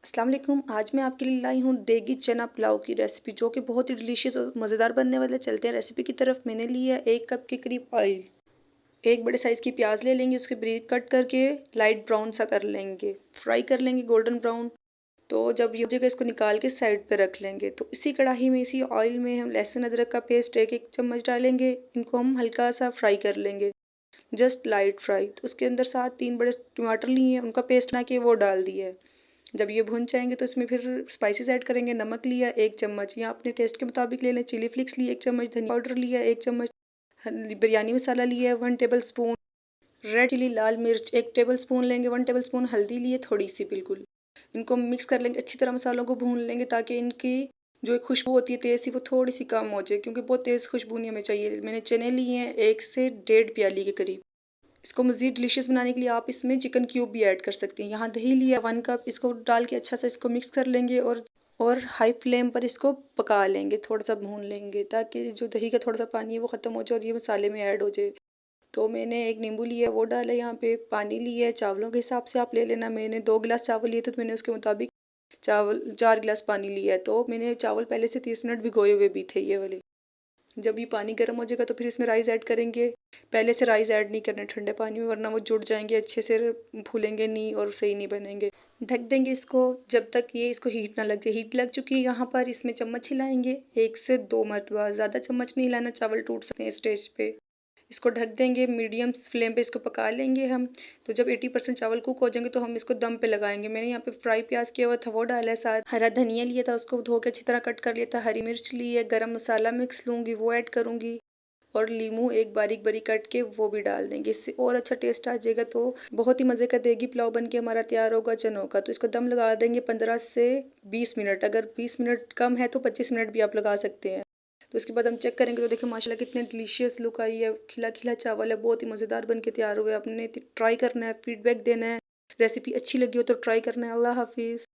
अस्सलाम वालेकुम। आज मैं आपके लिए लाई हूँ देगी चना पुलाव की रेसिपी, जो कि बहुत ही डिलीशियस और मज़ेदार बनने वाले। चलते हैं रेसिपी की तरफ। मैंने लिया 1 कप के करीब ऑयल। एक बड़े साइज़ की प्याज ले लेंगे, उसके बारीक कट करके लाइट ब्राउन सा कर लेंगे, फ्राई कर लेंगे गोल्डन ब्राउन। तो जब ये हो जाएगा, इसको निकाल के साइड पे रख लेंगे। तो इसी कढ़ाई में, इसी ऑयल में हम लहसुन अदरक का पेस्ट 1-1 चम्मच डालेंगे। इनको हम हल्का सा फ्राई कर लेंगे, जस्ट लाइट फ्राई। तो उसके अंदर साथ 3 बड़े टमाटर लिए हैं, उनका पेस्ट बना के वो डाल दिया है। जब ये भुन जाएँगे तो इसमें फिर स्पाइसेस ऐड करेंगे। नमक लिया 1 चम्मच, या अपने टेस्ट के मुताबिक ले लें। चिली फ्लेक्स लिए 1 चम्मच, धनिया पाउडर लिया 1 चम्मच, बिरयानी मसाला लिया है 1 टेबलस्पून, रेड चिली लाल मिर्च 1 टेबलस्पून लेंगे, 1 टेबलस्पून हल्दी लिए थोड़ी-सी बिल्कुल। इनको मिक्स कर लेंगे, अच्छी तरह मसालों को भून लेंगे, ताकि इनकी जो एक खुशबू होती है तेज़ सी, वो थोड़ी-सी कम हो जाए, क्योंकि बहुत तेज़ खुशबू नहीं हमें चाहिए। मैंने चने लिए हैं 1 से डेढ़ प्याली के करीब। इसको मज़ीद डिलीशियस बनाने के लिए आप इसमें चिकन क्यूब भी ऐड कर सकती हैं। यहाँ दही लिया 1 कप, इसको डाल के अच्छा सा इसको मिक्स कर लेंगे, और हाई फ्लेम पर इसको पका लेंगे, थोड़ा-सा भून लेंगे, ताकि जो दही का थोड़ा-सा पानी है वो ख़त्म हो जाए और ये मसाले में ऐड हो जाए। तो मैंने 1 नींबू लिया है, वो डाला है यहाँ पे। पानी लिया है, चावलों के हिसाब से आप ले लेना। मैंने 2 गिलास चावल लिए थे, तो मैंने उसके मुताबिक चावल 4 गिलास पानी लिया है। तो मैंने चावल पहले से 30 मिनट भिगोए हुए भी थे ये वाले। जब ये पानी गर्म हो जाएगा तो फिर इसमें राइस ऐड करेंगे। पहले से राइस ऐड नहीं करने ठंडे पानी में, वरना वो जुड़ जाएँगे, अच्छे से फूलेंगे नहीं और सही नहीं बनेंगे। ढक देंगे इसको जब तक ये इसको हीट ना लग जाए। हीट लग चुकी है यहाँ पर, इसमें चम्मच हिलाएँगे 1 से 2 मरतबा, ज़्यादा चम्मच नहीं हिलाना, चावल टूट सकते हैं इस स्टेज पे। इसको ढक देंगे, मीडियम फ्लेम पे इसको पका लेंगे हम। तो जब 80% चावल कुक हो जाएँगे तो हम इसको दम पे लगाएँगे। मैंने यहाँ पे फ्राई प्याज़ किया हुआ था, वो डाला है साथ। हरा धनिया लिया था, उसको धो के अच्छी तरह कट कर लिया था। हरी मिर्च ली है, गरम मसाला मिक्स लूँगी, वो ऐड करूँगी, और लीमू एक बारीक-बारीक काट के वो भी डाल देंगे। इससे और अच्छा टेस्ट आ जाएगा। तो बहुत ही मज़े का देगी पुलाव बन के हमारा तैयार होगा चनों का। तो इसको दम लगा देंगे 15 से 20 मिनट। अगर 20 मिनट कम है तो 25 मिनट भी आप लगा सकते हैं। तो इसके बाद हम चेक करेंगे तो देखिए माशाल्लाह कितने डिलीशियस लुक आई है। खिला-खिला चावल है, बहुत ही मज़ेदार बन के तैयार हुए। आपने ट्राई करना है, फीडबैक देना है। रेसिपी अच्छी लगी हो तो ट्राई करना है। अल्लाह हाफ़िज़।